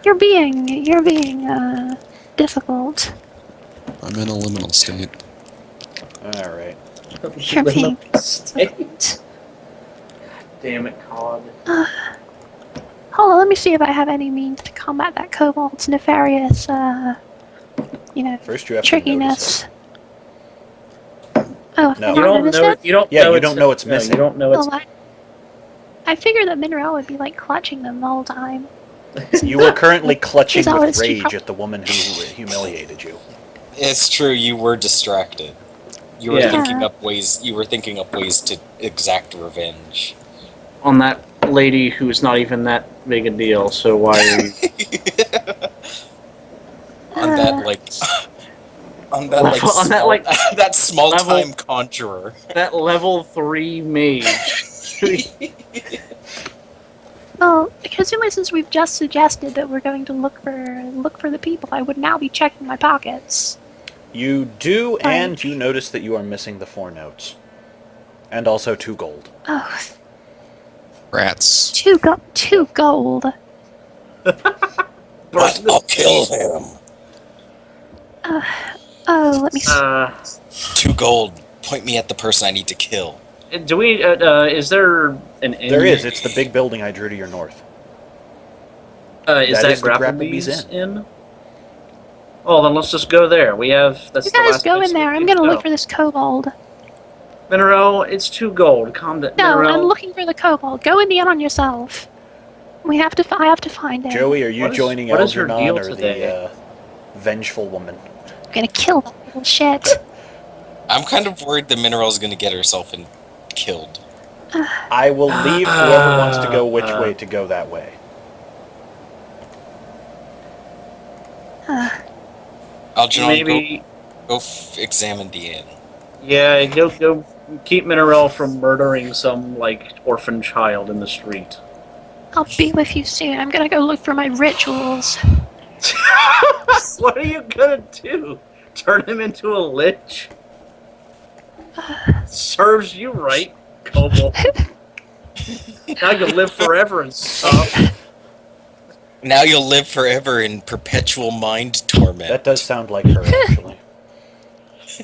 You're being difficult. I'm in a liminal state. Alright. You're being difficult. Damn it, Cod. Hold on, let me see if I have any means to combat that kobold's nefarious, First you have trickiness. to notice Oh, No. You don't know. You don't. Yeah, know you don't know it's missing. You don't know it's. Well, I figured that Mineral would be like clutching them the whole time. it. You were currently clutching Is that what with it's rage at the woman who humiliated you. It's true. You were distracted. You were Yeah. thinking up ways. You were thinking up ways to exact revenge. On that lady who's not even that big a deal. So why are you? On that like. On that like. On that, like, that small level- time conjurer. That level 3 mage. Well, presumably since we've just suggested that we're going to look for the people, I would now be checking my pockets. You do, Fine. and you notice that you are missing the 4 notes. And also 2 gold. Oh, Rats. 2 gold. But I'll kill him. Oh, let me see. 2 gold. Point me at the person I need to kill. Do we? Is there an? There is. It's the big building I drew to your north. Is that that is the Grapplebee's Grapplebee's in? Oh, then let's just go there. We have. That's You the guys last go place in there. we I'm can gonna go. look for this kobold. Monroe, it's 2 gold. Calm down. No, Monroe. I'm looking for the kobold. Go in the end on yourself. I have to find him. Joey, are you What is- joining what is your Algernon deal or today? the vengeful woman? I'm gonna kill that little shit. I'm kind of worried the Mineral's gonna get herself killed. I will leave whoever wants to go which way to go that way. Algernon, Maybe. go examine the inn. Yeah, go keep Mineral from murdering some like orphan child in the street. I'll be with you soon. I'm gonna go look for my rituals. What are you gonna do? Turn him into a lich? Serves you right, Kobold. Now you live forever and stuff. Now you'll live forever in perpetual mind torment. That does sound like her, actually.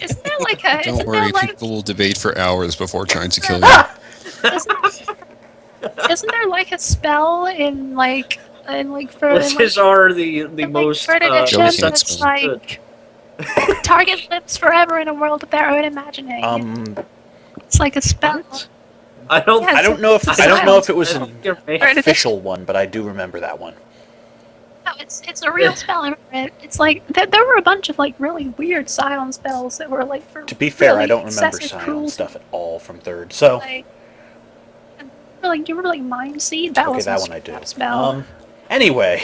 Isn't there like a? Don't isn't worry, there like, people will debate for hours before trying to kill you. isn't there like a spell in like for Liches are the in, most third edition Joey can't that's spell. like target lives forever in a world of their own imagining. It's like a spell. I don't. Yes. I don't know if it was I an don't think you're Third edition. official one, but I do remember that one. No, it's a real spell. I remember it. It's like there were a bunch of like really weird Scion spells that were like for. To be fair, really I don't remember excessive Scion cruelty. stuff at all from 3rd, so... Like, you remember like Mind Seed? That Okay, was that one I do. Spell. Anyway,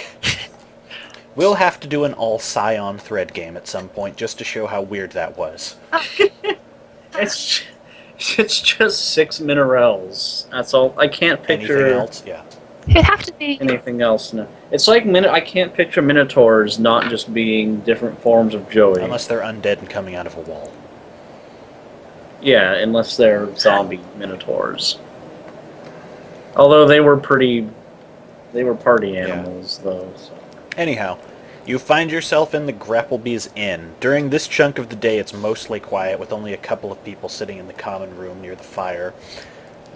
we'll have to do an all Scion thread game at some point just to show how weird that was. It's just 6 minerals. That's all. I can't picture Anything else? Yeah. It'd have to be. anything else. No. It's like I can't picture minotaurs not just being different forms of Joey. Unless they're undead and coming out of a wall. Yeah, unless they're zombie minotaurs. Although they were party animals, though. So. Anyhow, you find yourself in the Grapplebee's Inn. During this chunk of the day, it's mostly quiet, with only a couple of people sitting in the common room near the fire.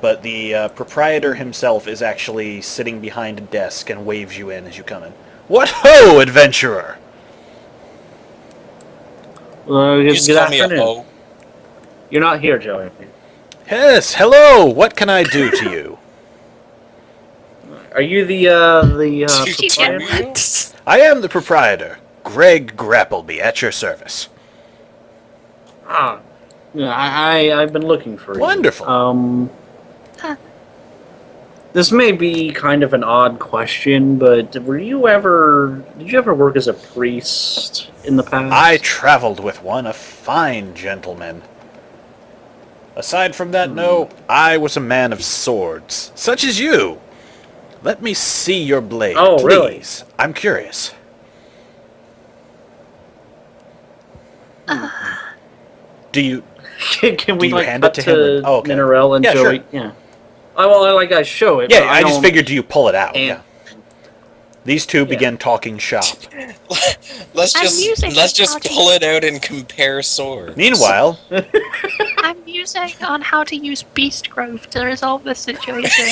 But the proprietor himself is actually sitting behind a desk and waves you in as you come in. What ho, adventurer! You just Good call me a afternoon. hoe. You're not here, Joey. Yes, hello! What can I do to you? Are you the proprietor? What? I am the proprietor, Greg Grappleby, at your service. Ah, yeah, I've been looking for you. Wonderful. This may be kind of an odd question, but did you ever work as a priest in the past? I traveled with one, a fine gentleman. Aside from that, no, I was a man of swords, such as you. Let me see your blade, Oh, please. really? I'm curious. Do you... Can we you like hand it cut to him? Oh, okay. Minerel and Yeah, Joey? sure. Yeah. I show it. Yeah, but I just don't- figured you pull it out. And- Yeah. These two begin talking shop. let's I'm using just how to- pull it out and compare swords. Meanwhile, I'm musing on how to use beast growth to resolve this situation.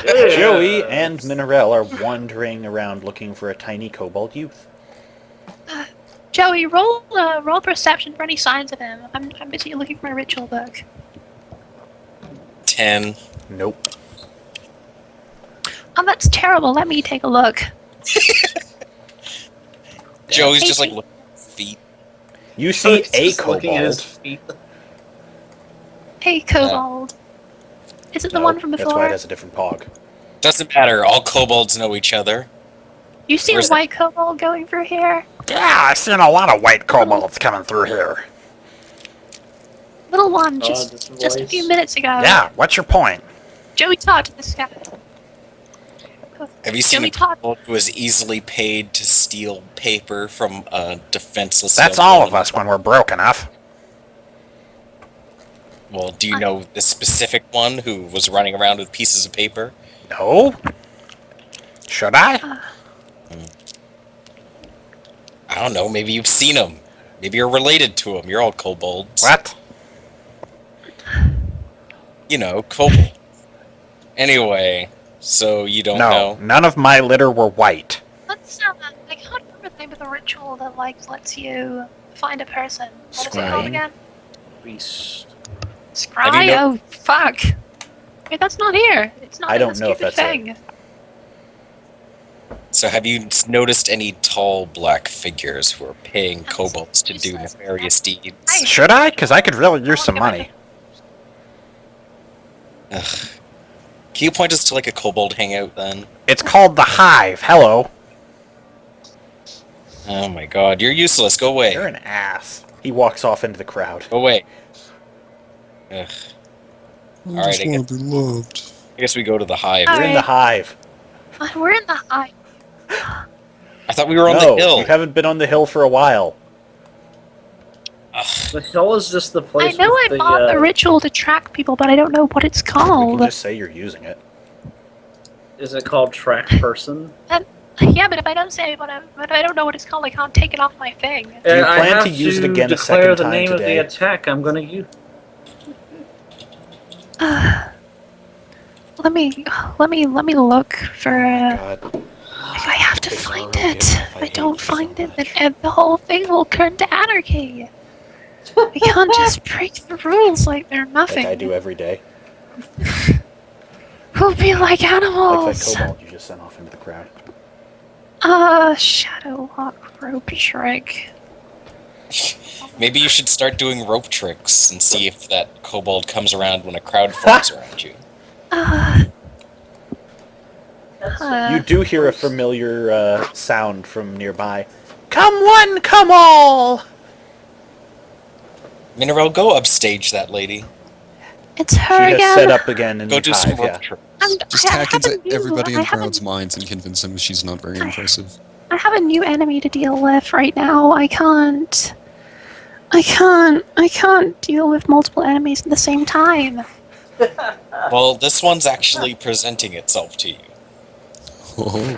Joey and Minerel are wandering around looking for a tiny kobold youth. Joey, roll perception for any signs of him. I'm busy looking for my ritual book. 10. Nope. Oh, that's terrible. Let me take a look. Joey's just like looking at his feet. You see He's a just looking at his kobold. feet. Hey, kobold. Is it the No, one from that's before? why it has a different pog. Doesn't matter. All kobolds know each other. You see Where's a white kobold going through here? Yeah, I've seen a lot of white kobolds coming through here. Little one, this just a voice. few minutes ago. Yeah, what's your point? Joey talked to this guy. Have you seen Joey a talked. kobold who was easily paid to steal paper from a defenseless That's young all woman? of us when we're broke enough. Well, do you know the specific one who was running around with pieces of paper? No? Should I? I don't know. Maybe you've seen him. Maybe you're related to him. You're all kobolds. What? You know, kobold. Anyway, so you don't No, know? none of my litter were white. Let's. I can't remember the name of the ritual that lets you find a person. What is it called Scrying? again? Beast. Scry. know- Oh fuck! Wait, that's not here. It's not. I in don't the know if stupid that's thing. So have you noticed any tall black figures who are paying That's kobolds to do useless. nefarious deeds? Hey. Should I? Because I could really use some money. Ugh. Can you point us to like a kobold hangout then? It's called the Hive. Hello. Oh my god, you're useless. Go away. You're an ass. He walks off into the crowd. Go away. Ugh. I Alright, just I want to be loved. I guess we go to the hive. All We're in the right. Hive. We're in the hive. I thought we were on No, the hill. you haven't been on the hill for a while. Ugh. The hill is just the I place. know I with the, bought the ritual to track people, but I don't know what it's You can called. just say you're using it. Is it called track person? Yeah, but if I don't say but I don't know what it's called, I can't take it off my thing. Do you I plan have to use it again a declare second the time name today? of the attack I'm going to use. Let me look for. God. If I have to Take find Laura, it, give her if if I I hate don't you so find it, much. then the whole thing will turn to anarchy. I can't just break the rules like they're Like nothing. I do every day. We'll be like Like that animals. kobold you just sent off into the crowd. Shadow lock rope trick. Maybe you should start doing rope tricks and see if that kobold comes around when a crowd forms around you. You do hear a familiar sound from nearby. Come one, come all! Mineral, go upstage that lady. It's She her has again. set up again in Go the do some Hive, rope yeah. tricks. Just I hack have a into new- everybody in I the have a- crowd's minds and convince them she's not very impressive. I have a new enemy to deal with right now. I can't deal with multiple enemies at the same time. Well, this one's actually presenting itself to you. Oh,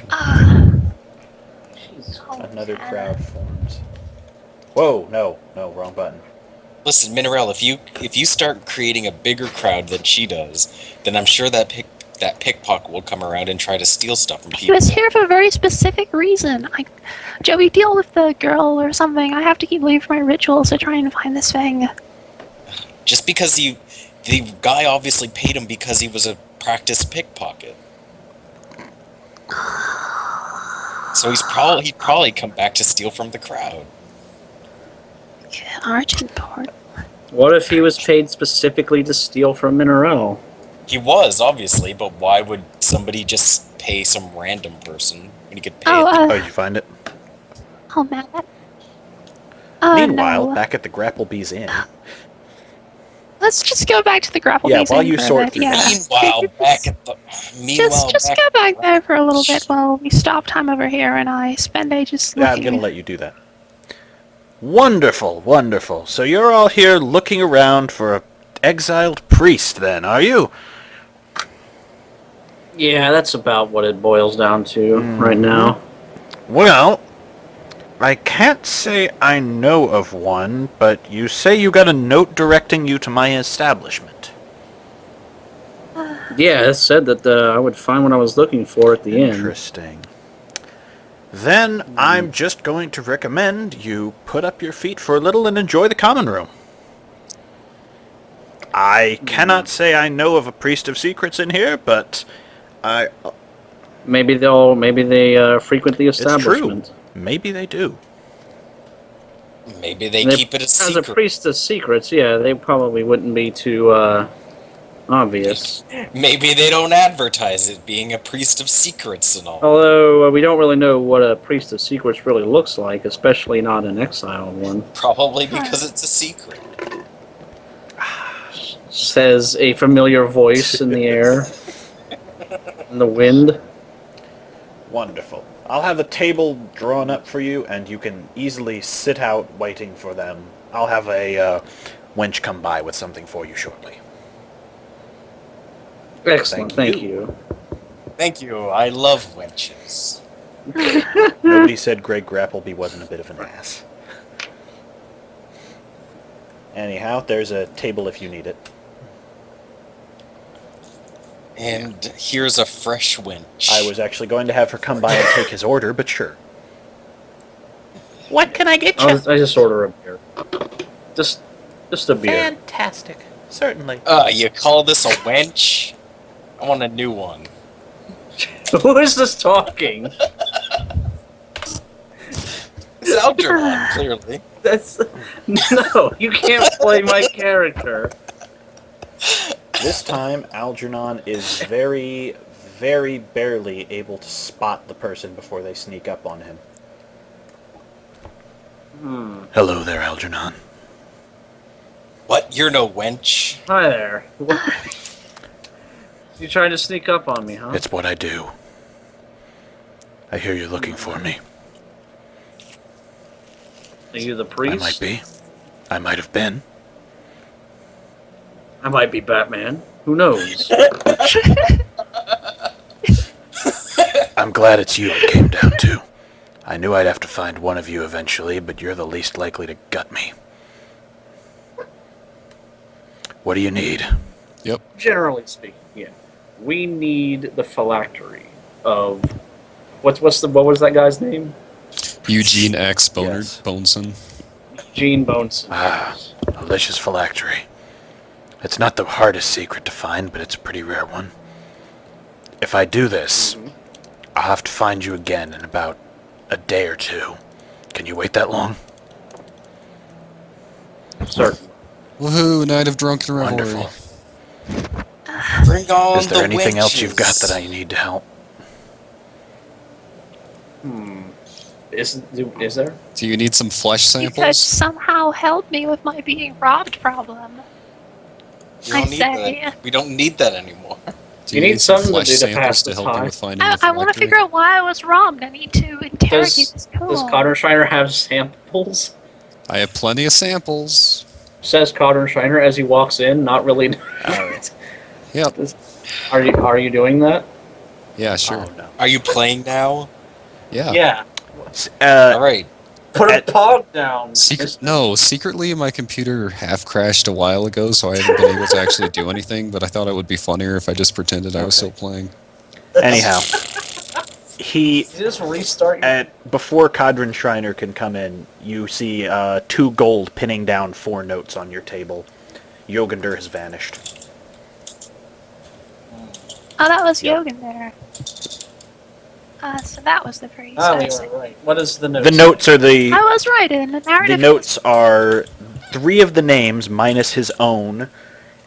Another crowd forms. Whoa, no, wrong button. Listen, Mineral, if you start creating a bigger crowd than she does, then I'm sure that pickpocket will come around and try to steal stuff from He people. was here for a very specific reason. Joey, deal with the girl or something. I have to keep leaving for my rituals to try and find this thing. Just because the guy obviously paid him because he was a practiced pickpocket. So he'd probably come back to steal from the crowd. Argent port. What if he was paid specifically to steal from Mineral? He was, obviously, but why would somebody just pay some random person when he could pay Oh, Oh, did you find it? Oh, man. Meanwhile, No. back at the Grapplebee's Inn. Let's just go back to the grapple Yeah, bees while in you for a sort bit, through yeah. Meanwhile, Just go back there for a little bit while we stop time over here and I spend ages Yeah, I'm looking. gonna let you do that. Wonderful, wonderful. So you're all here looking around for a exiled priest then, are you? Yeah, that's about what it boils down to right Mhm. now. Well, I can't say I know of one, but you say you got a note directing you to my establishment. Yeah, it said that I would find what I was looking for at the end. Interesting. Then I'm just going to recommend you put up your feet for a little and enjoy the common room. I cannot say I know of a priest of secrets in here, but I Maybe they frequent the it's true. establishment. Maybe they do. Maybe they And keep it a As a secret. priest of secrets, yeah, they probably wouldn't be too obvious. Maybe they don't advertise it being a priest of secrets and all. Although we don't really know what a priest of secrets really looks like, especially not an exiled one. Probably because it's a secret. Says a familiar voice in the air, in the wind. Wonderful. I'll have a table drawn up for you, and you can easily sit out waiting for them. I'll have a wench come by with something for you shortly. Excellent, Thank thank you. you. Thank you. I love wenches. Nobody said Greg Grappleby wasn't a bit of an ass. Anyhow, there's a table if you need it. And here's a fresh wench. I was actually going to have her come by and take his order, but sure. What can I get you? I just order a beer. Just a beer. Fantastic. Certainly. You call this a wench? I want a new one. Who is this talking? It's Algernon, clearly. That's no. You can't play my character. This time, Algernon is very, very barely able to spot the person before they sneak up on him. Hello there, Algernon. What? You're no wench? Hi there. You trying to sneak up on me, huh? It's what I do. I hear you're looking for me. Are you the priest? I might be. I might have been. I might be Batman. Who knows? I'm glad it's you it came down to. I knew I'd have to find one of you eventually, but you're the least likely to gut me. What do you need? Yep. Generally speaking, yeah. We need the phylactery of what was that guy's name? Eugene X. Bonard Yes. Boneson. Gene Boneson. Ah, Alicia's phylactery. It's not the hardest secret to find, but it's a pretty rare one. If I do this, I'll have to find you again in about a day or two. Can you wait that long? Certain. Woohoo! Night of drunken revelry. Wonderful. Bring on Is there the anything else you've got wenches. that I need to help? Is there? Do you need some flesh You could samples? somehow help me with my being robbed problem. We don't I need say- that. We don't need that anymore. Do You need some something to flesh do to samples pass to the help you time. with finding I the want to phylactery? figure out why I was robbed. I need to interrogate this Does cool. Cotter Schreiner have samples? I have plenty of samples. Says Cotter Schreiner as he walks in, not really. Yep. Are you doing that? Yeah, sure. Oh, no. Are you playing now? Yeah. Yeah. All right. Put a At- pog down. Secretly my computer half crashed a while ago, so I haven't been able to actually do anything, but I thought it would be funnier if I just pretended I was still playing. Anyhow, he Did you just restart your... before Cadron Shriner can come in, you see 2 gold pinning down 4 notes on your table. Yogander has vanished. Oh, that was Yep. Yogan there. So that was the priest. Oh, I you see. were right. What is the note? The notes are the I was right in the narrative. notes are 3 of the names minus his own,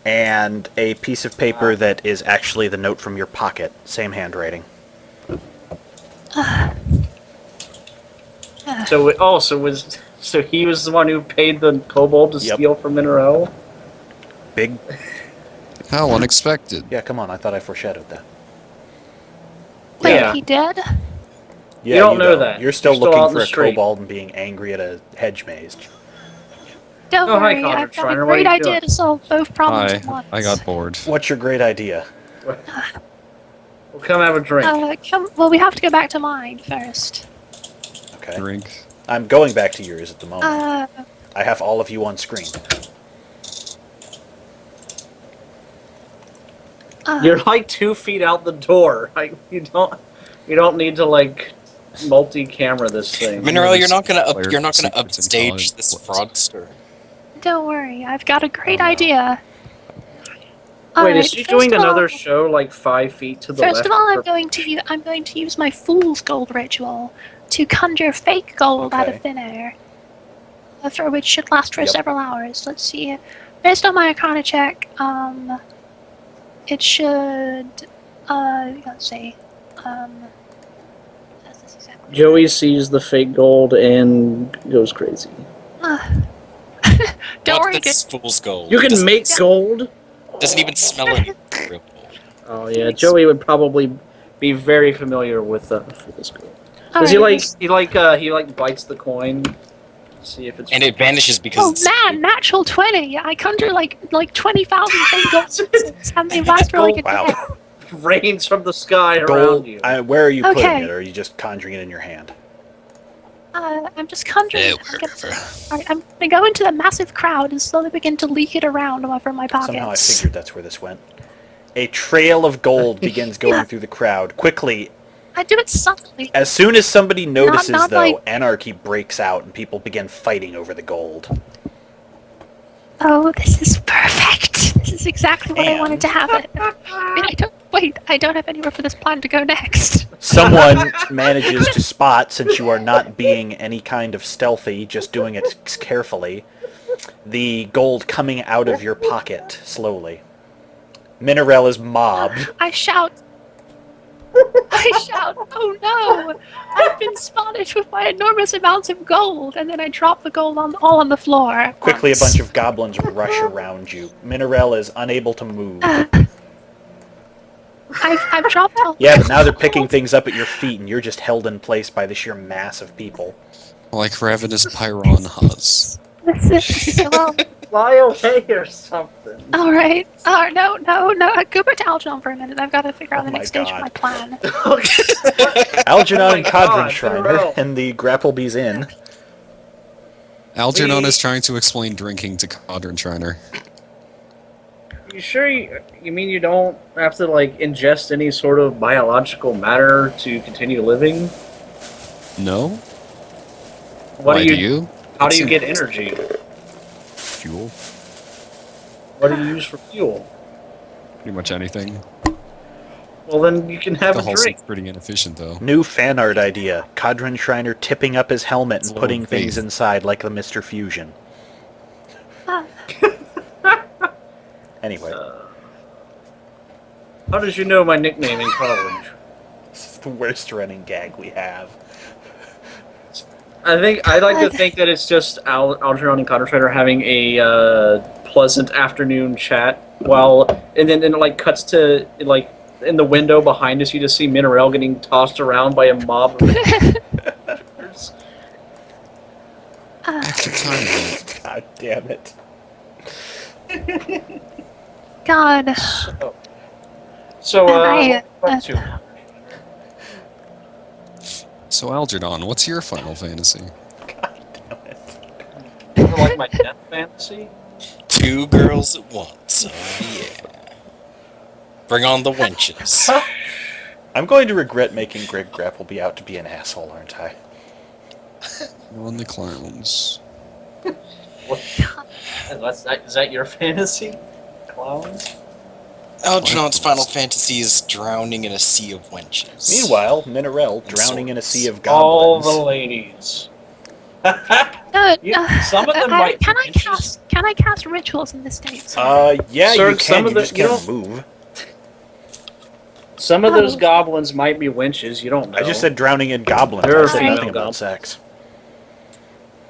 and a piece of paper that is actually the note from your pocket. Same handwriting. So he was the one who paid the kobold to Yep. steal from Minerel? Big. How unexpected. Yeah, come on. I thought I foreshadowed that. Wait, Yeah. he did? Yeah, You don't know that. You're still You're still out looking in for the a street. kobold and being angry at a hedge maze. Don't Oh, hi, worry, Connor I've got Schreiner, a what are great you idea doing? to solve both problems Hi, at once. I got bored. What's your great idea? Well, We'll come have a drink. Well, we have to go back to mine first. Okay. Drink. I'm going back to yours at the moment. Uh, I have all of you on screen. You're like 2 feet out the door. Like you don't need to like multi-camera this thing. Mineral, you're not gonna Player secrets in upstage college. this fraudster. don't worry, I've got a great Oh, no. idea. Wait, Alright, is she first doing of all- another show like 5 feet to the left? First of all, her- I'm going to use my fool's gold ritual to conjure fake gold out Okay. of thin air, for which should last for Yep. several hours. Let's see. Based on my Arcana check, it should. Let's see. That's this exactly. Joey sees the fake gold and goes crazy. Don't worry, This fool's gold. You can doesn't, make gold. doesn't even smell like real gold. Oh yeah, Joey would probably be very familiar with fool's gold. Does Alright, he like bites the coin, see if it's And it vanishes because Oh it's man, natural 20! I conjure like 20,000 fake gold pieces, and they last for like a day. Wow. rains from the sky around Gold. you. Where are you putting Okay. it? Or are you just conjuring it in your hand? I'm just conjuring. Alright, I'm gonna go into the massive crowd and slowly begin to leak it around from my pockets. Somehow I figured that's where this went. A trail of gold begins going through the crowd. Quickly, I do it subtly. as soon as somebody notices, not though, like- anarchy breaks out and people begin fighting over the gold. Oh, this is perfect. This is exactly what I And- wanted to happen. I don't have anywhere for this plan to go next. Someone manages to spot, since you are not being any kind of stealthy, just doing it carefully, the gold coming out of your pocket slowly. Mineral is mobbed. I shout, oh no! I've been spotted with my enormous amounts of gold, and then I drop the gold all on the floor. at Quickly, a once. bunch of goblins rush around you. Mineral is unable to move. I've dropped all. Yeah, but now they're picking things up at your feet, and you're just held in place by the sheer mass of people. Like ravenous Pyron Huz. Well, Fly away or something. all right. No. Go back to Algernon for a minute. I've got to figure out Oh the my next stage God. of my plan. Algernon Oh and my Codron God, Shriner Mineral. and the Grapplebee's Inn. Algernon We- is trying to explain drinking to Codron Shriner. You sure you mean you don't have to like ingest any sort of biological matter to continue living? No? What Why do you? How do It's you an- get energy? Fuel? What do you use for fuel? Pretty much anything. Well, then you can have The a whole drink. thing's pretty inefficient, though. New fan art idea. Codron Shriner tipping up his helmet and It's putting low things faith. inside like the Mr. Fusion. Ah. Anyway, How did you know my nickname in college? this is the worst running gag we have. I like to think that it's just Algernon and Concentrator having a pleasant afternoon chat and then it like cuts to like in the window behind us you just see Mineral getting tossed around by a mob of adventurers. Active time limit. God damn it. God. So I- what up to? So Algernon, what's your Final Fantasy? You ever like my death fantasy? 2 girls at once. Oh yeah. Bring on the wenches. I'm going to regret making Greg Grappleby out to be an asshole, aren't I? On the clowns. Is that your fantasy? Clowns? Algernon's Final Fantasy is drowning in a sea of wenches. Meanwhile, Mineral And drowning in a sea of All goblins. the ladies. No, Some of them might can be I inches. cast rituals in this state? Yeah, Sir, you some can. of You the- just you can't move. Some of those Oh. goblins might be winches. You don't know. I just said drowning in goblins. There I are said female nothing about goblins. sex.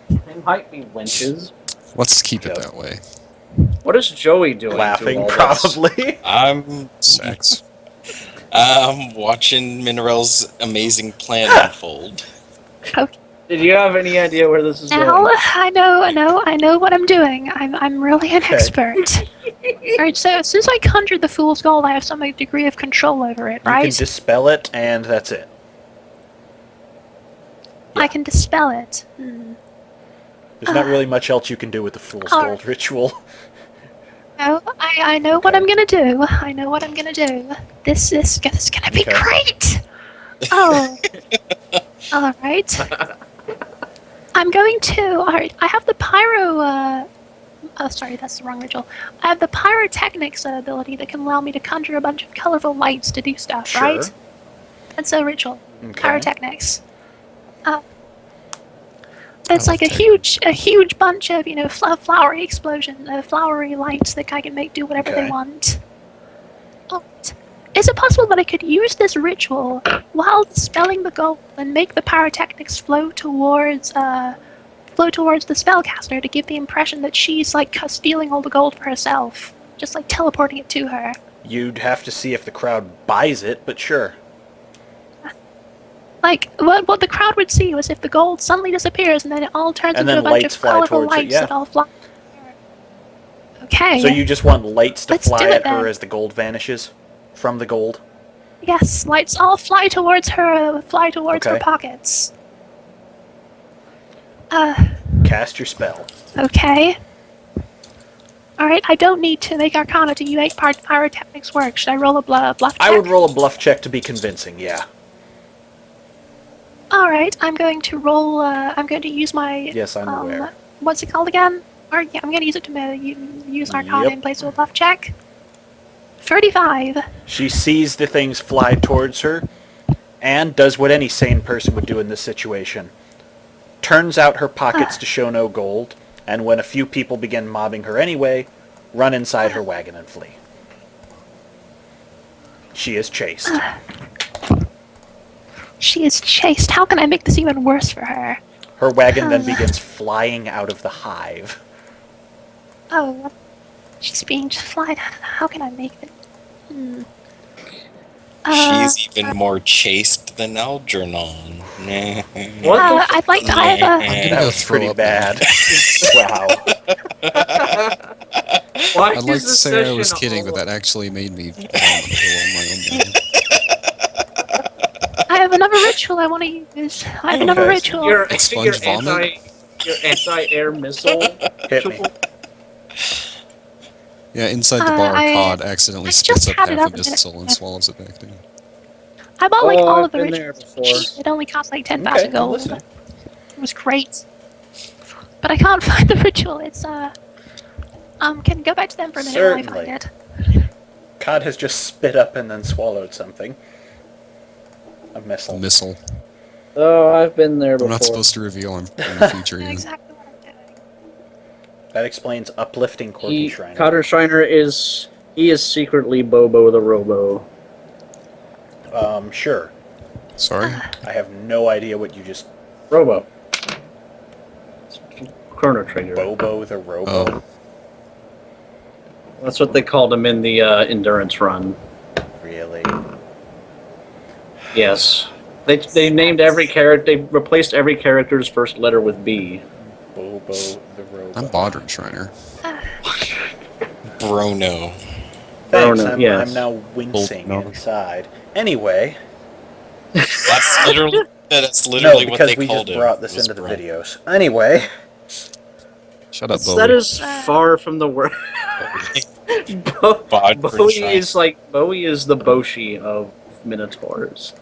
they might be winches. Let's keep it Yep. that way. What is Joey doing? to Laughing, all this? probably. I'm Sex. watching Mineral's amazing plan unfold. Did you have any idea where this is Now going? I know what I'm doing. I'm really an expert. Alright, so since I conjured the Fool's Gold, I have some degree of control over it, You right? can dispel it, and that's it. I can dispel it. There's not really much else you can do with the Fool's Alright. Gold ritual. No, I know what Okay. I'm gonna do. I know what I'm gonna do. This is gonna be Okay. great! Oh. Alright. I'm going to... Alright, I have the pyro... Oh, sorry, that's the wrong ritual. I have the pyrotechnics ability that can allow me to conjure a bunch of colorful lights to do stuff, Sure. right? That's a ritual. Okay. Pyrotechnics. It's I like love a huge bunch of, flowery explosion, flowery lights that I can make do whatever Okay. they want. Oh, is it possible that I could use this ritual while dispelling the gold and make the pyrotechnics flow towards the spellcaster to give the impression that she's like stealing all the gold for herself, just like teleporting it to her? You'd have to see if the crowd buys it, but sure. Like what the crowd would see was if the gold suddenly disappears and then it all turns And into then a bunch lights of fly colorful towards it, lights yeah. that all fly. Okay. So you just want lights to Let's fly do it at her then. as the gold vanishes from the gold? Yes, lights all fly towards her Okay. pockets. Cast your spell. Okay. Alright, I don't need to make Arcana to make pyrotechnics work. Should I roll a bluff check? I would roll a bluff check to be convincing, yeah. Alright, I'm going to roll, I'm going to use my... Yes, I'm aware. What's it called again? Or, yeah, I'm going to use it to use Arcana Yep. in place of a bluff check. 35. She sees the things fly towards her, and does what any sane person would do in this situation. Turns out her pockets to show no gold, and when a few people begin mobbing her anyway, run inside her wagon and flee. She is chased. She is chased. How can I make this even worse for her? Her wagon then begins flying out of the hive. Oh, she's being flied. How can I make it? She's even more chaste than Algernon. What the I'd like to. I have a. I'm That gonna was throw pretty up now. bad. Wow. Why I'd is like to this say I was session kidding, all- but that actually made me vomit on my own name. I have another ritual I want to use. I have another Okay. ritual. Your, Expunge vomit? Your anti-air missile. Hit me. Yeah, inside the bar, I- Cod accidentally I spits just up had it half up of a his minute soul and ago. swallows it back down. I bought like Oh, all I've of the been there rituals. before. It only cost like 10,000 Okay, I'm gold. listening. It was great. But I can't find the ritual. It's can go back to them for a minute while I Certainly. find it. Cod has just spit up and then swallowed something. A missile. A missile. Oh, I've been there I'm before. not supposed to reveal him in the future Yeah, yet. exactly what I'm doing. That explains uplifting Quirky Shriner. Cotter Shriner is secretly Bobo the Robo. Sure. Sorry? I have no idea what you just... Robo. Chrono Trigger. Bobo the Robo? Oh. That's what they called him in the endurance run. Really? Yes. They named every character. They replaced every character's first letter with B. Bobo the Robo. I'm Bodrin Shriner. Bruno. Thanks, Ronan, I'm, yes. I'm now wincing Bolt- inside. Anyway, That's literally no, what because they we called just him. brought this was into the Bruno. videos. Anyway, Shut up, That Bowie. is far from the word. Bodrin Bowie Shriner. is like Bowie is the Boshi of Minotaurs.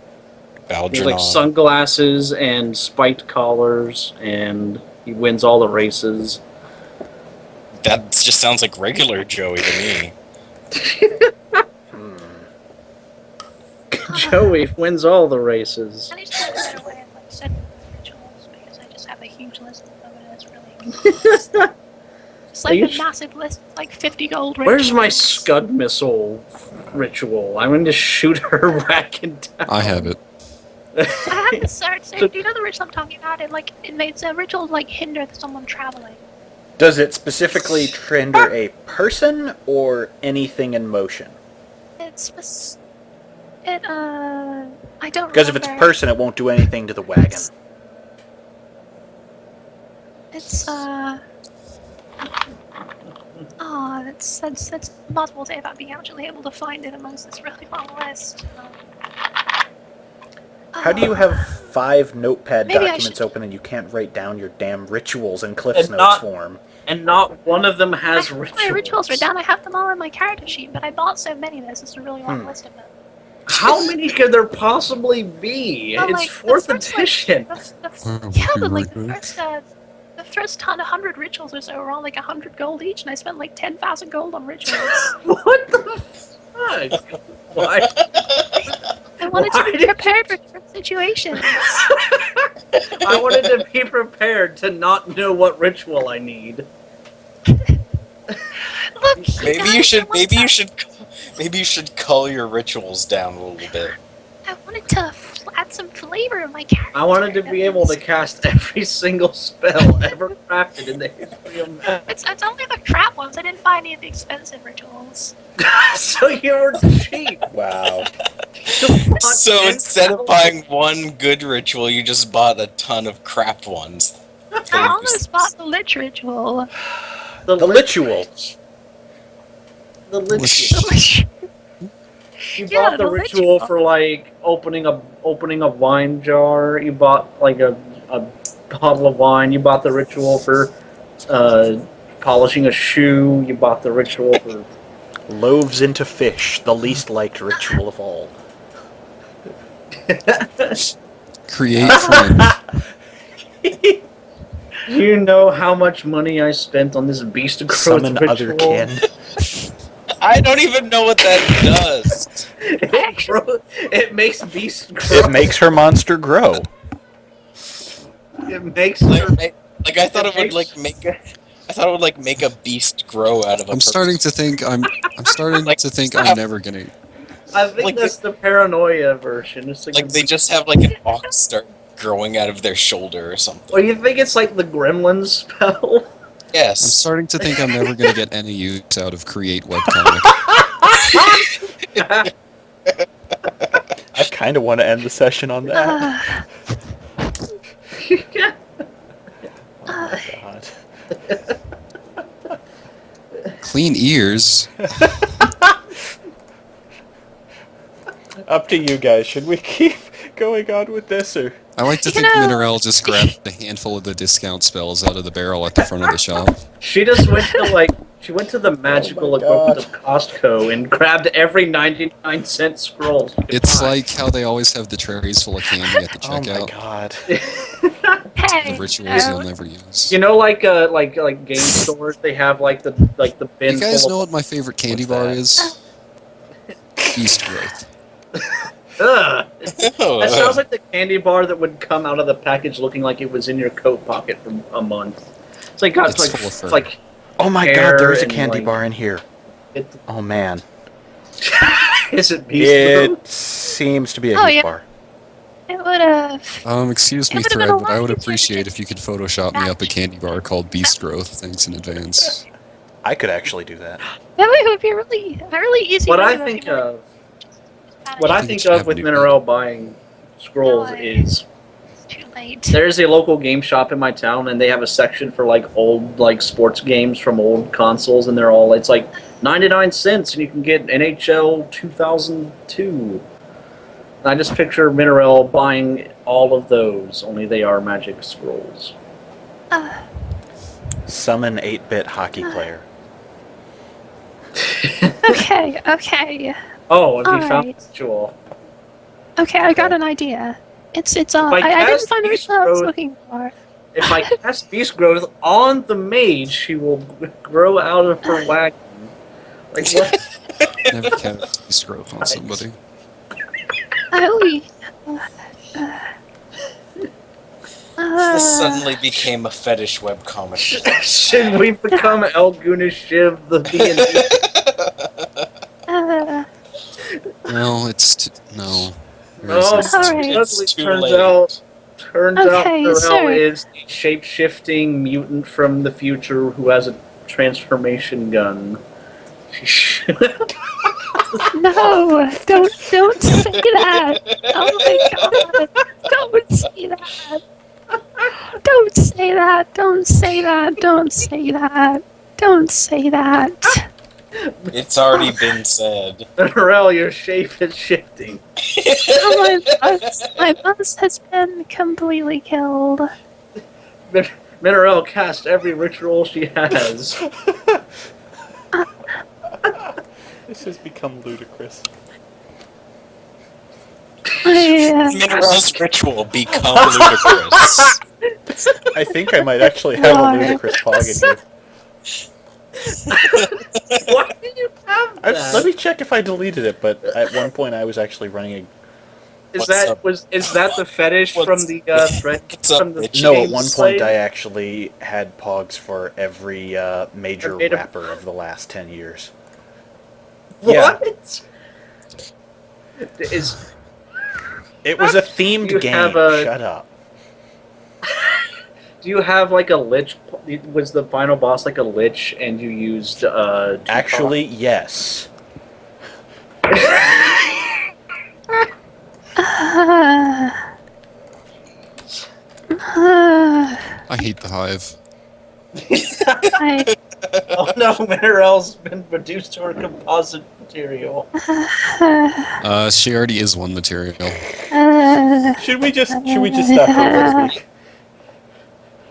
He's like Algernon. sunglasses and spiked collars, and he wins all the races. That just sounds like regular Joey to me. Joey wins all the races. I need to find a better way of like setting rituals because I just have a huge list of them and it's really it's Are like you a massive list, like 50 gold rituals. Where's my Scud missile ritual? I'm going to shoot her wagon down. I have it. I have to search. So, do you know the ritual I'm talking about? It makes a ritual like hinder someone traveling. does it specifically hinder a person or anything in motion? I don't. Because if it's a remember. person, it won't do anything to the wagon. It's oh, that's impossible to say about being actually able to find it amongst this really long list. How do you have 5 notepad Maybe I documents should- open and you can't write down your damn rituals in Cliff's And Notes not- form? And not one of them has My rituals. rituals are down. I have them all on my character sheet, but I bought so many. There's just a really long list of them. How many could there possibly be? Well, It's like, 4th the first, edition. yeah, but like the first 100 rituals or so were all like 100 gold each, and I spent like 10,000 gold on rituals. What the fuck? Why? I wanted Why to be did prepared for different situations. I wanted to be prepared to not know what ritual I need. Look, Maybe guys, you should. I wanted Maybe you should cull your rituals down a little bit. I wanted to add some flavor in my character. I wanted to be able to cast every single spell ever crafted in the history of magic. It's only the crap ones. I didn't buy any of the expensive rituals. So you were cheap. Wow. So instead of buying one good ritual, you just bought a ton of crap ones. I almost bought the lich ritual. The ritual. The ritual. You Yeah, bought the the ritual ritual. for like opening a wine jar. You bought like a bottle of wine. You bought the ritual for polishing a shoe. You bought the ritual for Loaves into fish, the least liked ritual of all. Create friend. You know how much money I spent on this beast growth Summon ritual? other kin. I don't even know what that does. It makes beast grow. It makes her monster grow. It makes Like I thought it would like make. I thought it would like make a beast grow out of a. I'm starting to think I'm starting Like, to think stop. I'm never gonna. I think like that's the paranoia version. It's Like they just have like an ox start growing out of their shoulder or something. Or you think it's like the Gremlins spell? I'm Yes. starting to think I'm never gonna get any use out of create webcomic. I kind of want to end the session on that. God. Clean ears. Up to you guys. Should we keep going on with this, or I like to You think know- Minerelle just grabbed a handful of the discount spells out of the barrel at the front of the shop. She just went to the magical equivalent of Costco and grabbed every 99-cent scroll. she could It's find. like how they always have the trays full of candy at the oh my checkout. God. Hey, The rituals no. you'll never use. You know, like game stores, they have like the bin. You guys full know of, what my favorite candy What's bar that? is? Beast growth. Ugh. That sounds like the candy bar that would come out of the package looking like it was in your coat pocket for a month. It's like got It's like full of fur. it's like Oh my Hair God, there is a and, candy like- bar in here. it, Oh man. is it beast It growth? seems to be a Oh, beast yeah. bar. It would have. Excuse It me, would've been Thread, a but I lot would easier to appreciate get if you could Photoshop me up a candy bar called Beast Growth. Thanks in advance. I could actually do that. That would be a really easy. What way I to think be more- of, what I think it think should of have with new Minerelle buying scrolls No, I- is It's too late. there's a local game shop in my town, and they have a section for like old like sports games from old consoles, and they're all it's like 99 cents, and you can get NHL 2002. And I just picture Minerelle buying all of those, only they are magic scrolls. Summon 8-bit hockey player. Okay, okay, Oh, have you found Alright. the ritual? okay. I got an idea. It's I I didn't cast find the Beast ritual I was Growth- looking for. If I cast Beast Growth on the mage, she will grow out of her wagon. Like what? Never cast Beast Growth on somebody. Oh, This suddenly became a fetish webcomic. Should we become Elguna Shiv the D&D? No, no. There Oh, isn't. Alright. It's suddenly too turns late. out Okay, Pharrell sir. is the shape-shifting mutant from the future who has a transformation gun. no! Don't say that! Oh my God! Don't say that! Don't say say that. Don't say that. Don't say that. Don't say that. It's already been said. Minerelle, your shape is shifting. My bus has been completely killed. Minerelle cast every ritual she has. This has become ludicrous. Mineral's ritual become ludicrous. I think I might actually have a ludicrous pog in here. Why do you have that? Let me check if I deleted it, but at one point I was actually running a... Is What's that up? is that the fetish What's- from the thread what's up, from the bitch? No, game at one Slave? point I actually had pogs for every major I made a- rapper of the last 10 years. What? Is It was a themed You game. have a- Shut up. do you have like a lich? Was the final boss like a lich, and you used Actually, yes. I hate the hive. I, Oh no, Mineral's been reduced to her composite material. She already is one material. Should we just stop for this week?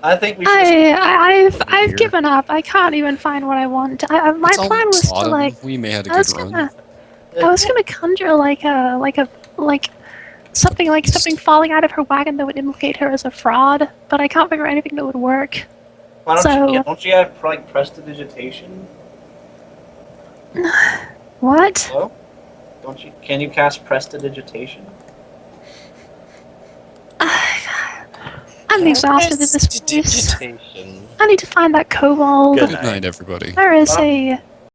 I think we should. I've Weird. given up. I can't even find what I want. My It's plan was almost to autumn. like. We may have a I was good gonna. run. I was gonna conjure like something falling out of her wagon that would implicate her as a fraud, but I can't figure out anything that would work. Why don't so- don't you have like prestidigitation? What? Hello? Don't you? Can you cast prestidigitation? I'm exhausted at this place. Prestidigitation. I need to find that kobold. Good Good night, everybody. Where is he?